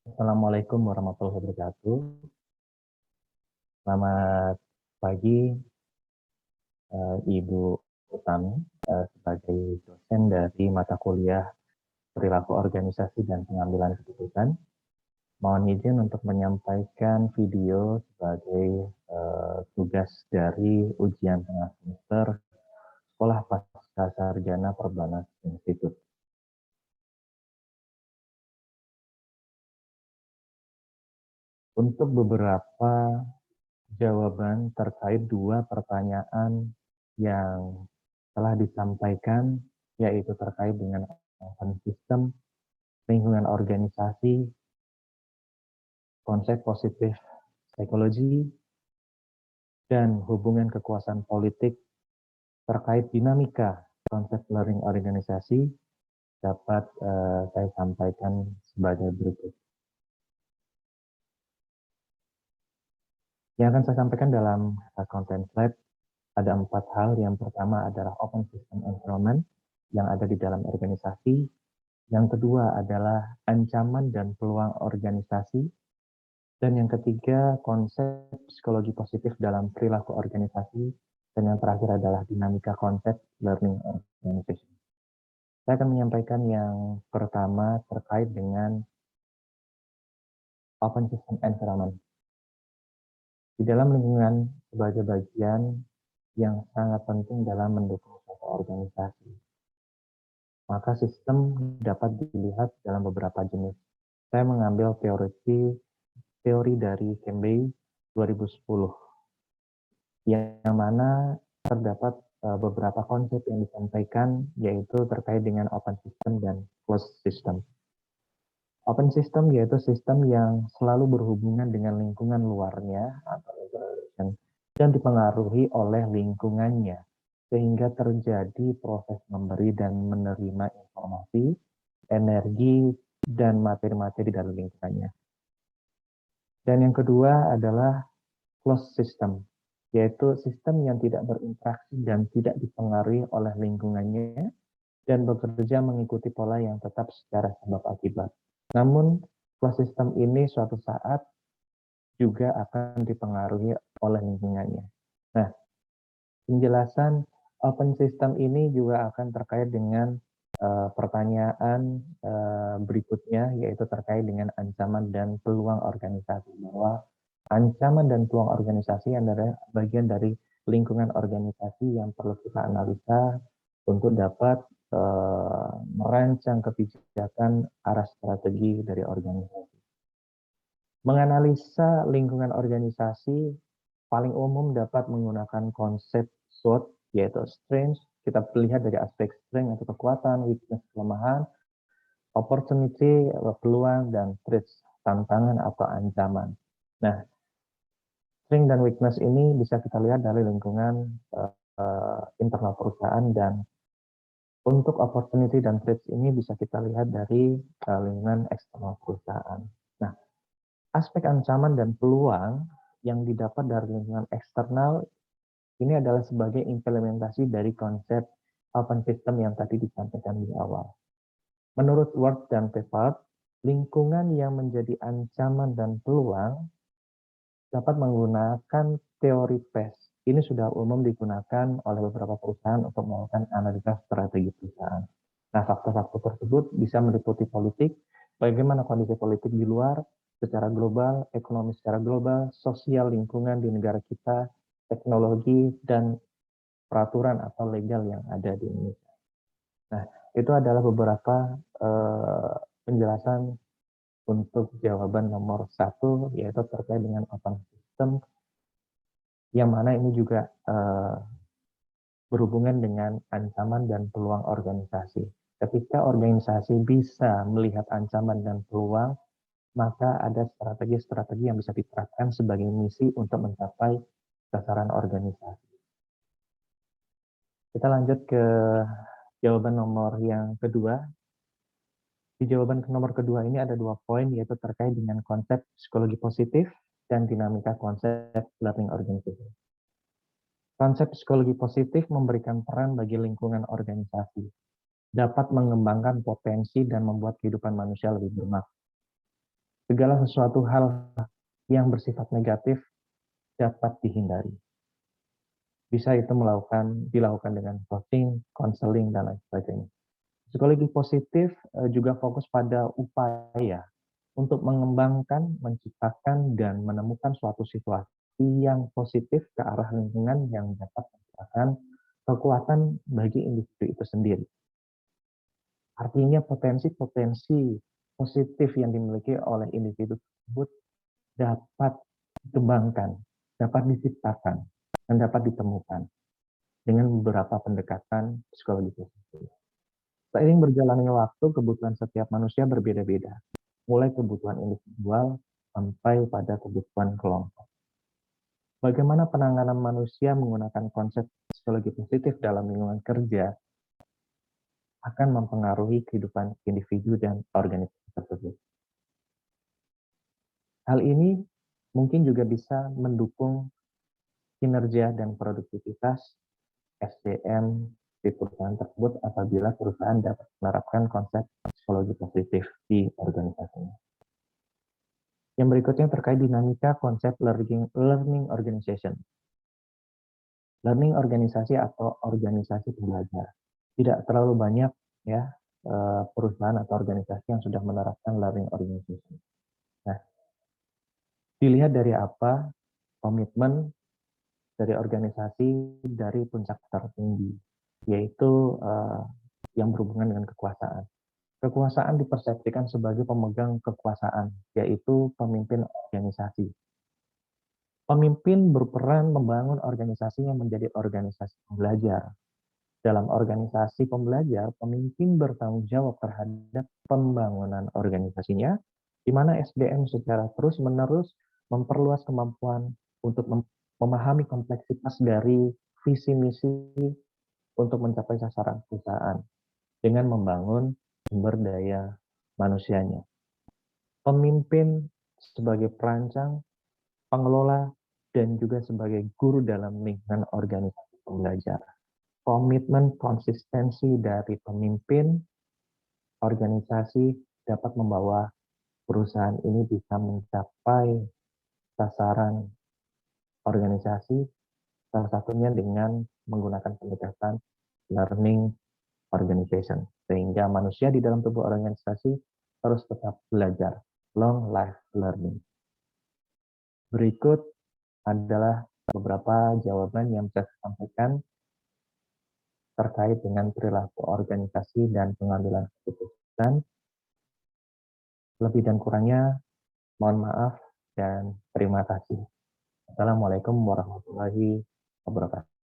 Assalamualaikum warahmatullahi wabarakatuh. Selamat pagi, Ibu Utami, sebagai dosen dari mata kuliah Perilaku Organisasi dan Pengambilan Keputusan. Mohon izin untuk menyampaikan video sebagai tugas dari ujian tengah semester Sekolah Pasca Sarjana Perbanas Institut. Untuk beberapa jawaban terkait dua pertanyaan yang telah disampaikan, yaitu terkait dengan open system, lingkungan organisasi, konsep positif psikologi, dan hubungan kekuasaan politik terkait dinamika konsep learning organisasi dapat saya sampaikan sebagai berikut. Yang akan saya sampaikan dalam konten slide ada 4 hal. Yang pertama adalah open system environment yang ada di dalam organisasi. Yang kedua adalah ancaman dan peluang organisasi. Dan yang ketiga, konsep psikologi positif dalam perilaku organisasi. Dan yang terakhir adalah dinamika konsep learning organization. Saya akan menyampaikan yang pertama terkait dengan open system environment. Di dalam lingkungan sebagai bagian yang sangat penting dalam mendukung suatu organisasi, maka sistem dapat dilihat dalam beberapa jenis. Saya mengambil teori dari Cambay 2010, yang mana terdapat beberapa konsep yang disampaikan, yaitu terkait dengan open system dan closed system. Open system yaitu sistem yang selalu berhubungan dengan lingkungan luarnya atau interaction dan dipengaruhi oleh lingkungannya, sehingga terjadi proses memberi dan menerima informasi, energi, dan materi-materi dari lingkungannya. Dan yang kedua adalah closed system, yaitu sistem yang tidak berinteraksi dan tidak dipengaruhi oleh lingkungannya dan bekerja mengikuti pola yang tetap secara sebab akibat. Namun, closed system ini suatu saat juga akan dipengaruhi oleh lingkungannya. Nah, penjelasan open system ini juga akan terkait dengan pertanyaan berikutnya, yaitu terkait dengan ancaman dan peluang organisasi. Bahwa ancaman dan peluang organisasi adalah bagian dari lingkungan organisasi yang perlu kita analisa untuk dapat merancang kebijakan arah strategi dari organisasi. Menganalisa lingkungan organisasi paling umum dapat menggunakan konsep SWOT, yaitu strength. Kita lihat dari aspek strength atau kekuatan, weakness, kelemahan, opportunity, peluang, dan threats, tantangan atau ancaman. Nah, strength dan weakness ini bisa kita lihat dari lingkungan internal perusahaan, dan untuk opportunity dan threats ini bisa kita lihat dari lingkungan eksternal perusahaan. Nah, aspek ancaman dan peluang yang didapat dari lingkungan eksternal ini adalah sebagai implementasi dari konsep open system yang tadi disampaikan di awal. Menurut Ward dan Pevald, lingkungan yang menjadi ancaman dan peluang dapat menggunakan teori PES. Ini sudah umum digunakan oleh beberapa perusahaan untuk melakukan analisa strategi perusahaan. Nah, faktor-faktor tersebut bisa meliputi politik, bagaimana kondisi politik di luar, secara global, ekonomi secara global, sosial lingkungan di negara kita, teknologi, dan peraturan atau legal yang ada di Indonesia. Nah, itu adalah beberapa penjelasan untuk jawaban nomor 1, yaitu terkait dengan open system, yang mana ini juga berhubungan dengan ancaman dan peluang organisasi. Ketika organisasi bisa melihat ancaman dan peluang, maka ada strategi-strategi yang bisa diterapkan sebagai misi untuk mencapai sasaran organisasi. Kita lanjut ke jawaban nomor yang kedua. Di jawaban nomor kedua ini ada 2 poin, yaitu terkait dengan konsep psikologi positif dan dinamika konsep learning organization. Konsep psikologi positif memberikan peran bagi lingkungan organisasi, dapat mengembangkan potensi dan membuat kehidupan manusia lebih bermakna. Segala sesuatu hal yang bersifat negatif dapat dihindari. Bisa itu dilakukan dengan coaching, konseling, dan lain sebagainya. Psikologi positif juga fokus pada upaya untuk mengembangkan, menciptakan, dan menemukan suatu situasi yang positif ke arah lingkungan yang dapat menciptakan kekuatan bagi individu itu sendiri. Artinya potensi-potensi positif yang dimiliki oleh individu tersebut dapat dikembangkan, dapat diciptakan, dan dapat ditemukan dengan beberapa pendekatan psikologi positif. Seiring berjalannya waktu, kebutuhan setiap manusia berbeda-beda, mulai kebutuhan individual sampai pada kebutuhan kelompok. Bagaimana penanganan manusia menggunakan konsep psikologi positif dalam lingkungan kerja akan mempengaruhi kehidupan individu dan organisasi tersebut. Hal ini mungkin juga bisa mendukung kinerja dan produktivitas SDM di perusahaan tersebut apabila perusahaan dapat menerapkan konsep psikologi positif di organisasinya. Yang berikutnya terkait dinamika konsep learning organization. Learning organisasi atau organisasi pembelajar. Tidak terlalu banyak ya perusahaan atau organisasi yang sudah menerapkan learning organization. Nah, dilihat dari apa komitmen dari organisasi dari puncak tertinggi, yaitu yang berhubungan dengan kekuasaan. Kekuasaan dipersepsikan sebagai pemegang kekuasaan, yaitu pemimpin organisasi. Pemimpin berperan membangun organisasinya menjadi organisasi pembelajar. Dalam organisasi pembelajar, pemimpin bertanggung jawab terhadap pembangunan organisasinya, di mana SDM secara terus-menerus memperluas kemampuan untuk memahami kompleksitas dari visi misi untuk mencapai sasaran perusahaan dengan membangun sumber daya manusianya. Pemimpin sebagai perancang, pengelola, dan juga sebagai guru dalam lingkungan organisasi pembelajar. Komitmen konsistensi dari pemimpin organisasi dapat membawa perusahaan ini bisa mencapai sasaran organisasi, salah satunya dengan menggunakan pendekatan learning organization, sehingga manusia di dalam tubuh organisasi harus tetap belajar, long life learning. Berikut adalah beberapa jawaban yang bisa saya sampaikan terkait dengan perilaku organisasi dan pengambilan keputusan. Lebih dan kurangnya, mohon maaf dan terima kasih. Assalamualaikum warahmatullahi wabarakatuh.